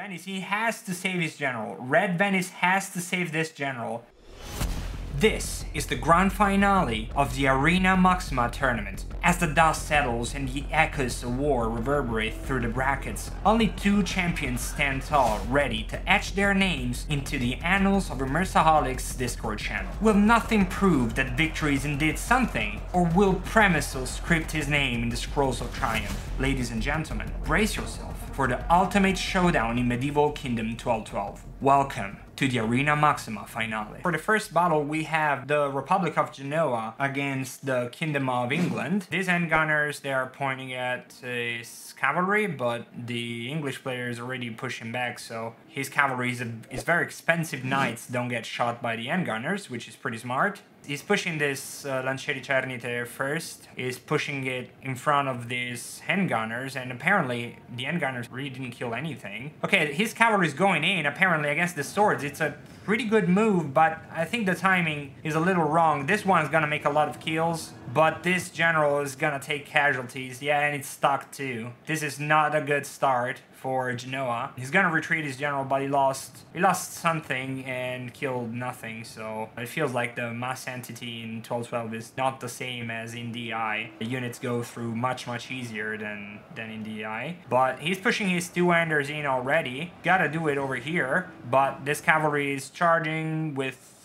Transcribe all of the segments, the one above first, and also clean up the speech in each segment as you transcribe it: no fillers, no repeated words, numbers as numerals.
Venice, he has to save his general. Red Venice has to save this general. This is the grand finale of the Arena Maxima tournament. As the dust settles and the echoes of war reverberate through the brackets, only two champions stand tall, ready to etch their names into the annals of Immersaholic's Discord channel. Will Nothing prove that victory is indeed something, or will Premysl script his name in the scrolls of triumph? Ladies and gentlemen, brace yourself for the ultimate showdown in Medieval Kingdom 1212. Welcome to the Arena Maxima finale. For the first battle, we have the Republic of Genoa against the Kingdom of England. These handgunners, they are pointing at his cavalry, but the English player is already pushing back, so his cavalry is very expensive knights don't get shot by the handgunners, which is pretty smart. He's pushing this Lancieri Cernite first. He's pushing it in front of these handgunners, and apparently the handgunners really didn't kill anything. Okay, his cavalry is going in, apparently, against the swords. It's a pretty good move, but I think the timing is a little wrong. This one's gonna make a lot of kills, but this general is gonna take casualties. Yeah, and it's stuck too. This is not a good start for Genoa. He's gonna retreat his general, but he lost something and killed nothing, so it feels like the mass entity in 1212 is not the same as in DI. The units go through much easier than in DI. But he's pushing his two-handers in already. Gotta do it over here, but this cavalry is charging with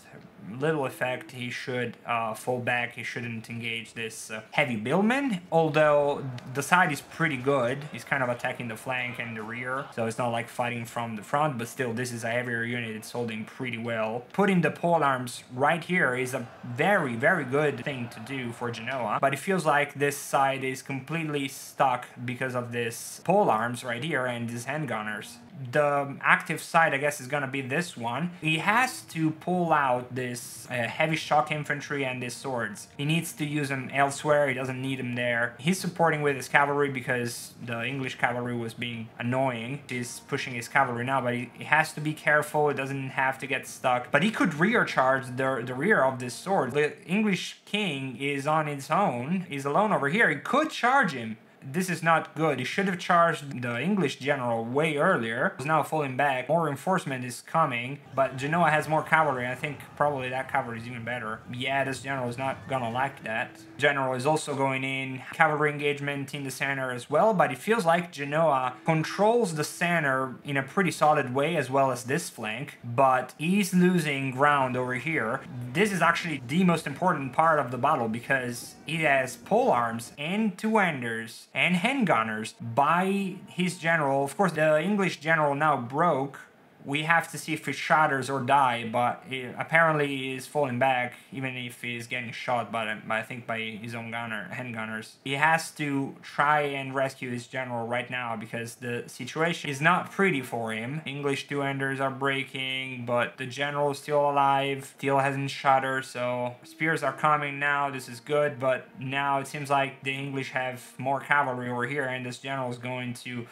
little effect. He should fall back. He shouldn't engage this heavy billman, although the side is pretty good. He's kind of attacking the flank and the rear, so it's not like fighting from the front, but still this is a heavier unit. It's holding pretty well. Putting the pole arms right here is a very good thing to do for Genoa, but it feels like this side is completely stuck because of this pole arms right here and these handgunners. The active side, I guess, is gonna be this one. He has to pull out this heavy shock infantry and his swords. He needs to use them elsewhere. He doesn't need them there. He's supporting with his cavalry because the English cavalry was being annoying. He's pushing his cavalry now, but he has to be careful. It doesn't have to get stuck. But he could rear charge the rear of this sword. The English king is on his own. He's alone over here. He could charge him. This is not good. He should have charged the English general way earlier. He's now falling back. More reinforcement is coming, but Genoa has more cavalry. I think probably that cavalry is even better. Yeah, this general is not gonna like that. General is also going in. Cavalry engagement in the center as well, but it feels like Genoa controls the center in a pretty solid way, as well as this flank, but he's losing ground over here. This is actually the most important part of the battle because he has pole arms and two-handers and handgunners by his general. Of course, the English general now broke. We have to see if he shatters or die, but he apparently is falling back, even if he's getting shot by I think by his own handgunners. He has to try and rescue his general right now because the situation is not pretty for him. English two-handers are breaking, but the general is still alive, still hasn't shattered, so spears are coming now. This is good, but now it seems like the English have more cavalry over here, and this general is going to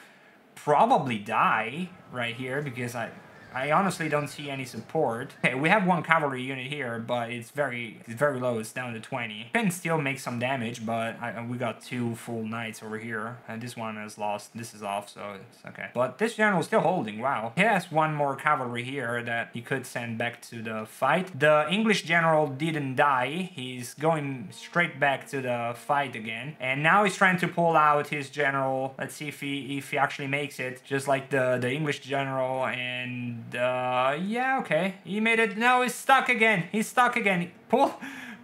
probably die right here because I honestly don't see any support. Okay, we have one cavalry unit here, but it's very low. It's down to 20. Can still make some damage, but we got two full knights over here, and this one is lost. This is off, so it's okay. But this general is still holding. Wow. He has one more cavalry here that he could send back to the fight. The English general didn't die. He's going straight back to the fight again, and now he's trying to pull out his general. Let's see if he actually makes it, just like the English general. And yeah, okay, he made it. No, he's stuck again. He's stuck again. Pull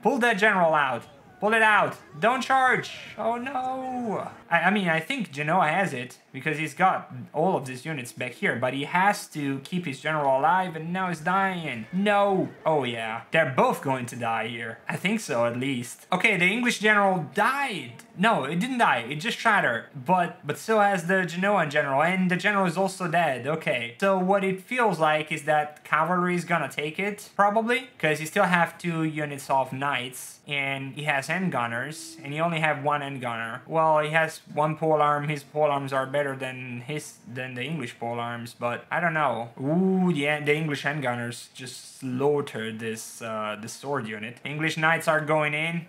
that general out. Pull it out. Don't charge. Oh no. I mean, I think Genoa has it because he's got all of these units back here, but he has to keep his general alive, and now he's dying. No. Oh yeah, they're both going to die here. I think so, at least. Okay, the English general died. No, it didn't die. It just shattered. But so has the Genoan general, and the general is also dead. Okay, so what it feels like is that cavalry is gonna take it, probably, because he still have two units of knights, and he has handgunners, and he only have one handgunner. Well, he has one pole arm. His pole arms are better than the English pole arms, but I don't know. Ooh, yeah, the English handgunners just slaughtered this sword unit. English knights are going in.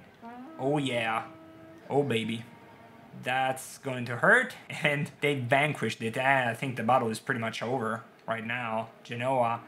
Oh yeah. Oh baby. That's going to hurt, and they vanquished it. And I think the battle is pretty much over right now. Genoa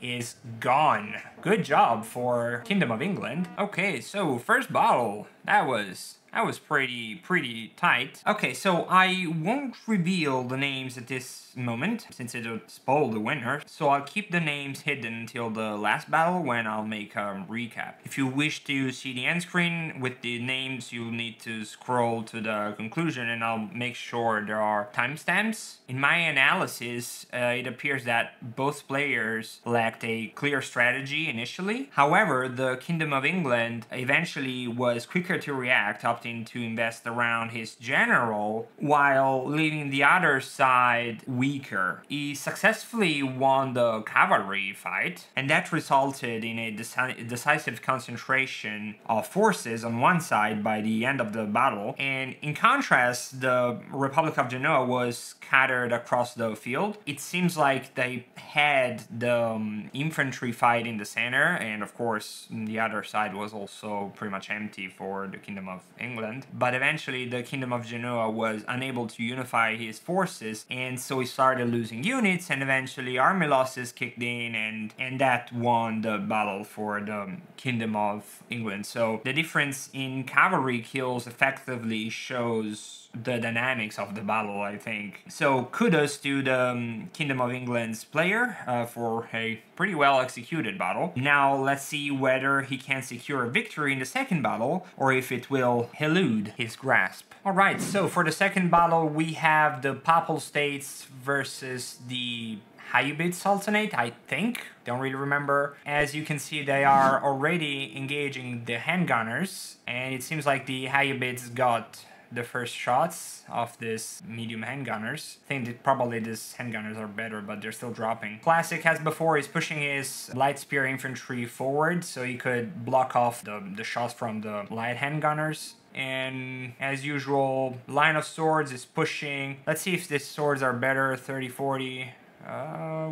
is gone. Good job for Kingdom of England. Okay, so first battle, that was pretty tight. Okay, so I won't reveal the names at this moment since it'll spoil the winner. So I'll keep the names hidden until the last battle when I'll make a recap. If you wish to see the end screen with the names, you'll need to scroll to the conclusion and I'll make sure there are timestamps. In my analysis, it appears that both players lacked a clear strategy initially. However, the Kingdom of England eventually was quicker to react, opting to invest around his general while leaving the other side weaker. He successfully won the cavalry fight, and that resulted in a decisive concentration of forces on one side by the end of the battle. And in contrast, the Republic of Genoa was scattered across the field. It seems like they had the infantry fight in the center, and of course the other side was also pretty much empty for the Kingdom of England. But eventually the Kingdom of Genoa was unable to unify his forces, and so he started losing units, and eventually army losses kicked in, and that won the battle for the Kingdom of England. So the difference in cavalry kills effectively shows the dynamics of the battle, I think. So kudos to the Kingdom of England's player for a pretty well executed battle. Now let's see whether he can secure a victory in the second battle or if it will elude his grasp. Alright, so for the second battle we have the Papal States versus the Ayyubid Sultanate, I think. Don't really remember. As you can see, they are already engaging the handgunners, and it seems like the Ayyubids got the first shots of this medium handgunners. I think that probably these handgunners are better, but they're still dropping. Classic, as before, is pushing his light spear infantry forward so he could block off the shots from the light handgunners. And as usual, line of swords is pushing. Let's see if these swords are better. 30-40,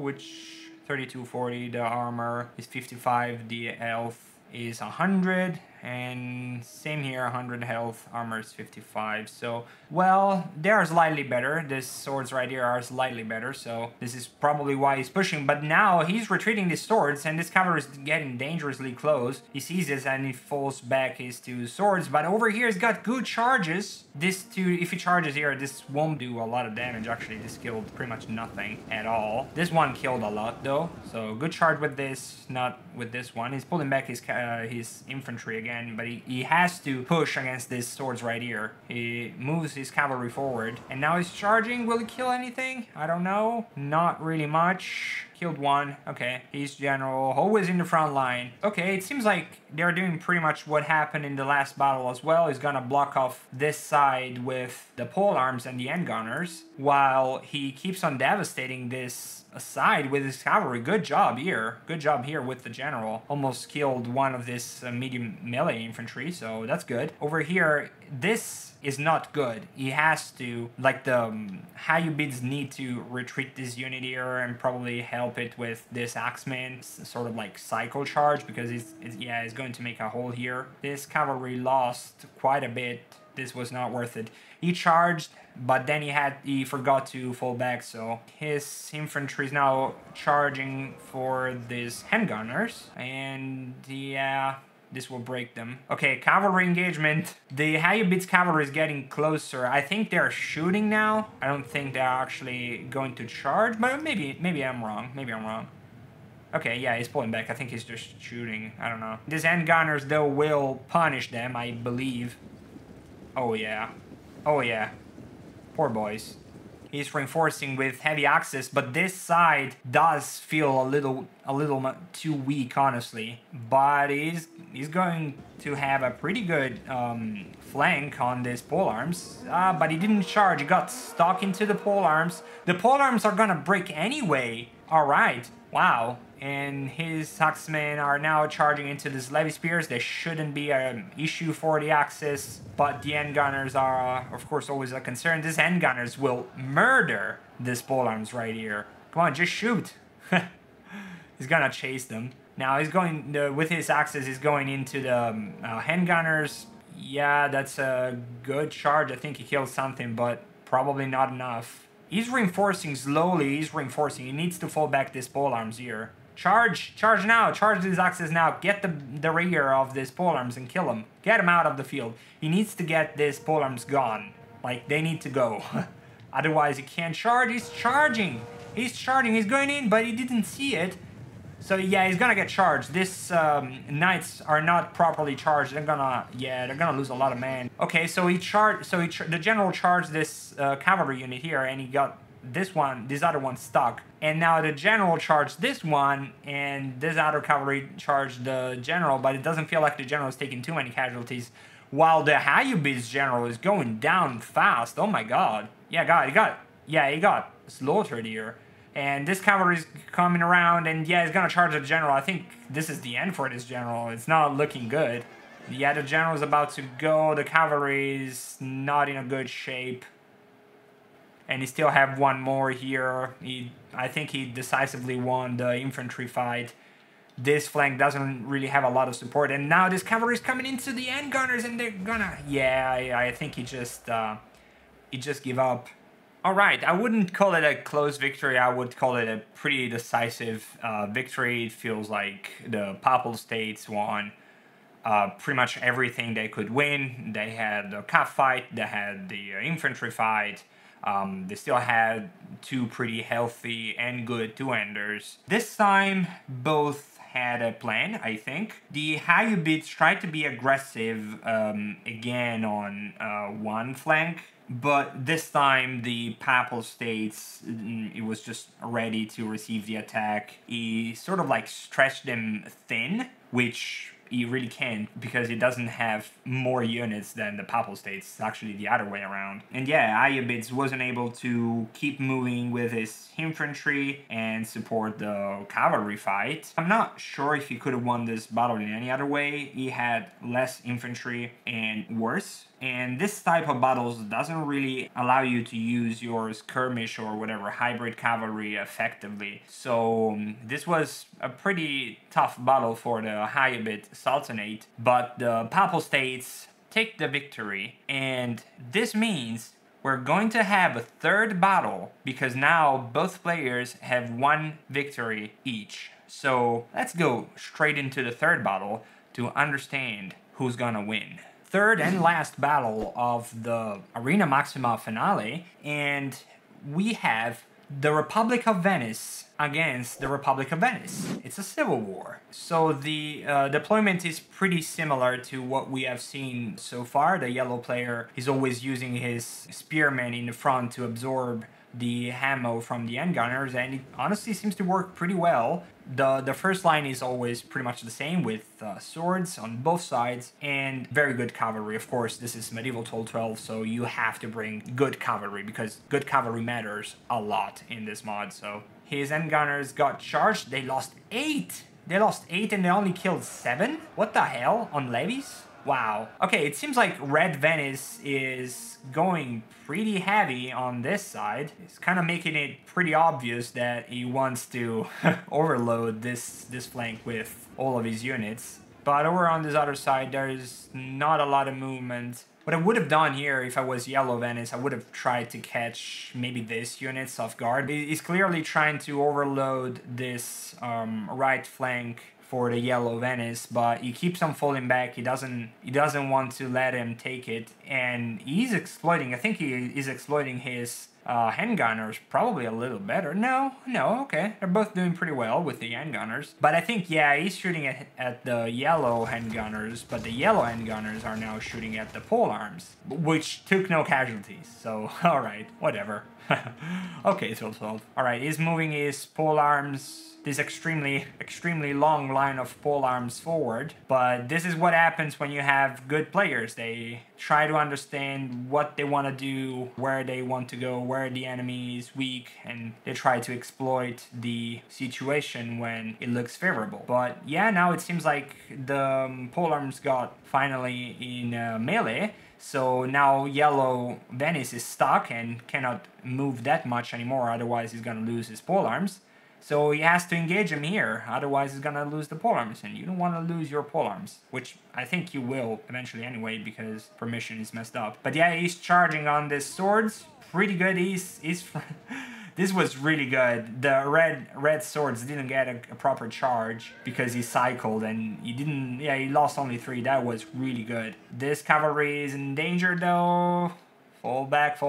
which 32-40. The armor is 55. The health is 100. And same here, 100 health, armor is 55. So, well, they are slightly better. These swords right here are slightly better, so this is probably why he's pushing. But now he's retreating these swords, and this cavalry is getting dangerously close. He sees this and he falls back his two swords. But over here he's got good charges. This two, if he charges here, this won't do a lot of damage. Actually, this killed pretty much nothing at all. This one killed a lot though. So good charge with this, not with this one. He's pulling back his infantry again. But he has to push against these swords right here. He moves his cavalry forward, and now he's charging. Will he kill anything? I don't know. Not really much. Killed one. Okay, he's general, always in the front line. Okay, it seems like they're doing pretty much what happened in the last battle as well. He's gonna block off this side with the pole arms and the end gunners, while he keeps on devastating this side with his cavalry. Good job here. Good job here with the general. Almost killed one of this medium melee infantry, so that's good. Over here, this is not good. He has to, like the Ayyubids need to retreat this unit here and probably help it with this axeman, sort of like cycle charge, because he's going to make a hole here. This cavalry lost quite a bit. This was not worth it. He charged, but then he forgot to fall back, so his infantry is now charging for these handgunners, and yeah, this will break them. Okay, cavalry engagement. The Ayyubids cavalry is getting closer. I think they're shooting now. I don't think they're actually going to charge, but maybe I'm wrong. Maybe I'm wrong. Okay, yeah, he's pulling back. I think he's just shooting. I don't know. These handgunners, though, will punish them, I believe. Oh, yeah. Oh, yeah. Poor boys. He's reinforcing with heavy axes, but this side does feel a little too weak, honestly. But he's going to have a pretty good flank on these polearms. But he didn't charge. He got stuck into the polearms. The polearms are gonna break anyway. All right. Wow. And his axemen are now charging into these levy spears. There shouldn't be an issue for the axis, but the end gunners are, of course, always a concern. These end gunners will murder these polearms right here. Come on, just shoot. He's gonna chase them. Now he's going, with his axes, he's going into the hand gunners. Yeah, that's a good charge. I think he killed something, but probably not enough. He's reinforcing slowly. He's reinforcing. He needs to fall back this polearms here. Charge! Charge now! Charge these axes now! Get the rear of this polearms and kill him. Get him out of the field. He needs to get this polearms gone. Like, they need to go. Otherwise, he can't charge. He's charging! He's charging. He's going in, but he didn't see it. So yeah, he's gonna get charged. This knights are not properly charged. They're gonna lose a lot of men. Okay, so the general charged this cavalry unit here, and he got this other one stuck. And now the general charged this one, and this other cavalry charged the general, but it doesn't feel like the general is taking too many casualties. While the Hayubis general is going down fast. Oh my god. Yeah, he got slaughtered here. And this cavalry is coming around, and yeah, he's gonna charge the general. I think this is the end for this general. It's not looking good. Yeah, the general is about to go. The cavalry is not in a good shape. And he still have one more here. I think he decisively won the infantry fight. This flank doesn't really have a lot of support. And now this cavalry is coming into the end gunners, and they're gonna... Yeah, I think he just give up. Alright, I wouldn't call it a close victory, I would call it a pretty decisive victory. It feels like the Papal States won pretty much everything they could win. They had the cup fight, they had the infantry fight, they still had two pretty healthy and good two-enders. This time, both had a plan, I think. The Hayubids tried to be aggressive again on one flank. But this time, the Papal States, it was just ready to receive the attack. He sort of like stretched them thin, which he really can't because he doesn't have more units than the Papal States. It's actually the other way around. And yeah, Hayubids wasn't able to keep moving with his infantry and support the cavalry fight. I'm not sure if he could have won this battle in any other way. He had less infantry and worse. And this type of battles doesn't really allow you to use your skirmish or whatever hybrid cavalry effectively. So this was a pretty tough battle for the Hayubid Sultanate, but the Papal States take the victory, and this means we're going to have a third battle because now both players have one victory each. So let's go straight into the third battle to understand who's gonna win. Third and last battle of the Arena Maxima finale, and we have the Republic of Venice against the Republic of Venice. It's a civil war. So the deployment is pretty similar to what we have seen so far. The yellow player is always using his spearmen in the front to absorb the ammo from the endgunners, and it honestly seems to work pretty well. The first line is always pretty much the same with swords on both sides and very good cavalry. Of course, this is medieval Toll 12, so you have to bring good cavalry because good cavalry matters a lot in this mod. So his endgunners got charged. They lost 8. They lost 8 and they only killed 7? What the hell? On levies? Wow. Okay, it seems like Red Venice is going pretty heavy on this side. It's kind of making it pretty obvious that he wants to overload this flank with all of his units. But over on this other side, there's not a lot of movement. What I would have done here if I was Yellow Venice, I would have tried to catch maybe this units off guard. He's clearly trying to overload this right flank for the Yellow Venice, but he keeps on falling back. He doesn't want to let him take it, and he's exploiting. I think he is exploiting his handgunners probably a little better. No, okay, they're both doing pretty well with the handgunners. But I think, yeah, he's shooting at the yellow handgunners, but the yellow handgunners are now shooting at the polearms, which took no casualties. So, all right, whatever. Okay, so 12. All right, he's moving his polearms, this extremely long line of polearms forward. But this is what happens when you have good players. They try to understand what they want to do, where they want to go, where the enemy is weak, and they try to exploit the situation when it looks favorable. But yeah, now it seems like the polearms got finally in melee. So now Yellow Venice is stuck and cannot move that much anymore, otherwise he's gonna lose his polearms. So he has to engage him here, otherwise he's gonna lose the polearms, and you don't want to lose your polearms, which I think you will eventually anyway, because permission is messed up. But yeah, he's charging on this swords, pretty good. He's this was really good. The red swords didn't get a proper charge because he cycled, and he didn't, yeah, he lost only 3. That was really good. This cavalry is in danger though. Fall back,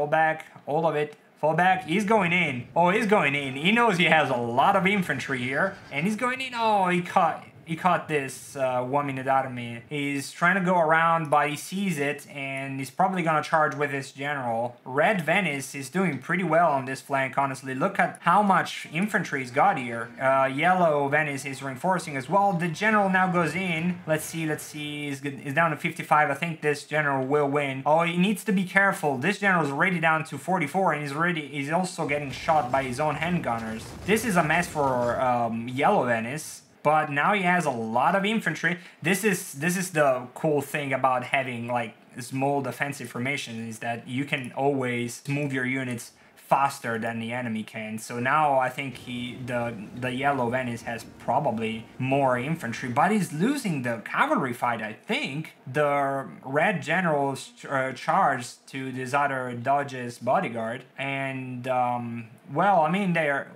all of it. Fall back, he's going in. Oh, he's going in. He knows he has a lot of infantry here, and he's going in. Oh, he caught this 1 minute out of me. He's trying to go around, but he sees it, and he's probably gonna charge with his general. Red Venice is doing pretty well on this flank, honestly. Look at how much infantry he's got here. Yellow Venice is reinforcing as well. The general now goes in. Let's see. He's down to 55. I think this general will win. Oh, he needs to be careful. This general is already down to 44, and he's also getting shot by his own handgunners. This is a mess for Yellow Venice. But now he has a lot of infantry. This is the cool thing about having like small defensive formation, is that you can always move your units faster than the enemy can. So now I think the Yellow Venice has probably more infantry, but he's losing the cavalry fight, I think. The red generals charged to this other Dodge's bodyguard, and well, I mean, there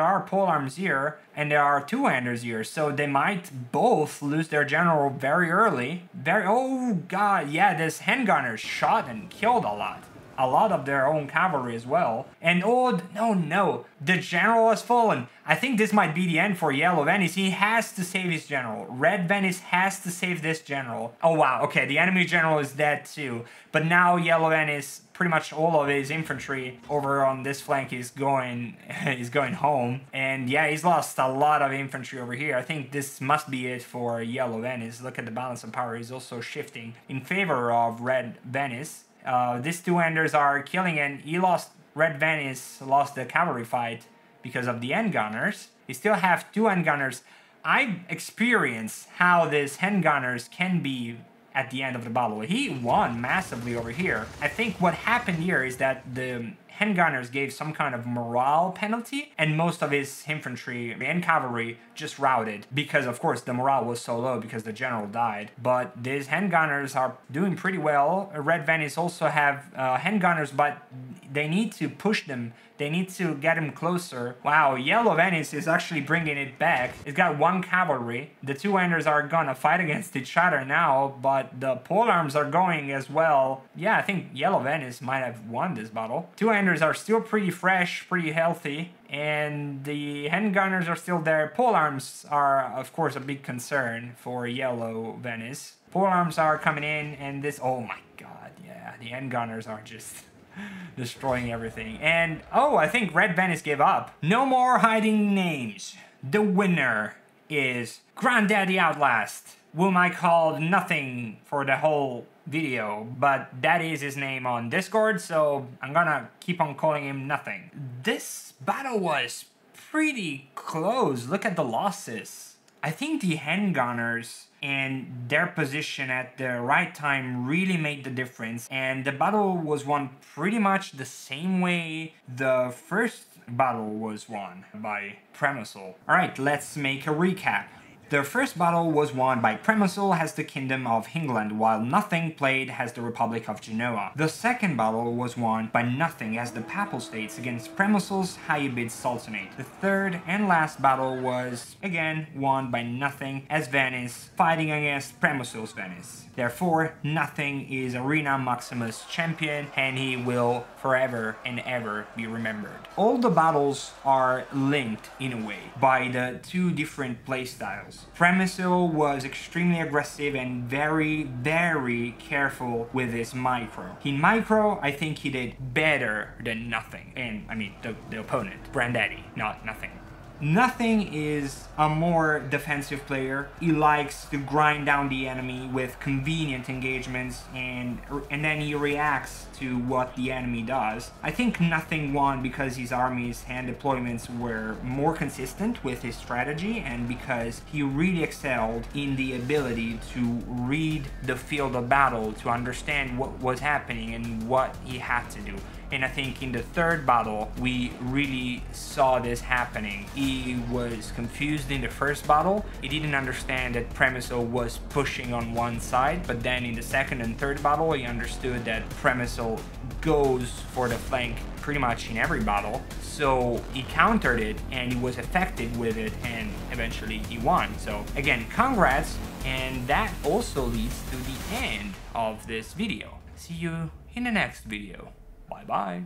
are polearms here, and there are two-handers here, so they might both lose their general very early. Oh god, yeah, this handgunners shot and killed a lot of their own cavalry as well. And oh, no, the general has fallen. I think this might be the end for Yellow Venice. He has to save his general. Red Venice has to save this general. Oh wow, okay, the enemy general is dead too. But now Yellow Venice, pretty much all of his infantry over on this flank is going home. And yeah, he's lost a lot of infantry over here. I think this must be it for Yellow Venice. Look at the balance of power. He's also shifting in favor of Red Venice. These two-handers are killing, and Red Venice lost the cavalry fight because of the handgunners. He still have 2 handgunners. I experienced how these handgunners can be at the end of the battle. He won massively over here. I think what happened here is that the handgunners gave some kind of morale penalty, and most of his infantry and cavalry just routed because, of course, the morale was so low because the general died. But these handgunners are doing pretty well. Red Venice also have handgunners, but they need to push them. They need to get him closer. Wow, Yellow Venice is actually bringing it back. It's got 1 cavalry. The two-handers are gonna fight against each other now, but the polearms are going as well. Yeah, I think Yellow Venice might have won this battle. Two-handers are still pretty fresh, pretty healthy, and the handgunners are still there. Polearms are, of course, a big concern for Yellow Venice. Polearms are coming in, and this... Oh my god, yeah, the handgunners are just... destroying everything. And oh, I think Red Venice gave up. No more hiding names. The winner is Granddaddy Outlast, whom I called Nothing for the whole video, but that is his name on Discord, so I'm gonna keep on calling him Nothing. This battle was pretty close. Look at the losses. I think the handgunners and their position at the right time really made the difference, and the battle was won pretty much the same way the first battle was won, by Premysl. Alright, let's make a recap. The first battle was won by Premysl as the Kingdom of England, while Nothing played as the Republic of Genoa. The second battle was won by Nothing as the Papal States against Premysl's Hayyubid Sultanate. The third and last battle was, again, won by Nothing as Venice, fighting against Premysl's Venice. Therefore, Nothing is Arena Maxima's champion, and he will forever and ever be remembered. All the battles are linked, in a way, by the 2 different playstyles. Premysl was extremely aggressive and very, very careful with his micro. In micro, I think he did better than Nothing. And, I mean, the opponent, Granddaddy, not Nothing. Nothing is a more defensive player. He likes to grind down the enemy with convenient engagements, and then he reacts to what the enemy does. I think Nothing won because his armies and deployments were more consistent with his strategy, and because he really excelled in the ability to read the field of battle, to understand what was happening and what he had to do. And I think in the third battle, we really saw this happening. He was confused in the first battle. He didn't understand that Premysl was pushing on one side, but then in the second and third battle, he understood that Premysl goes for the flank pretty much in every battle. So he countered it and he was effective with it, and eventually he won. So again, congrats. And that also leads to the end of this video. See you in the next video. Bye bye.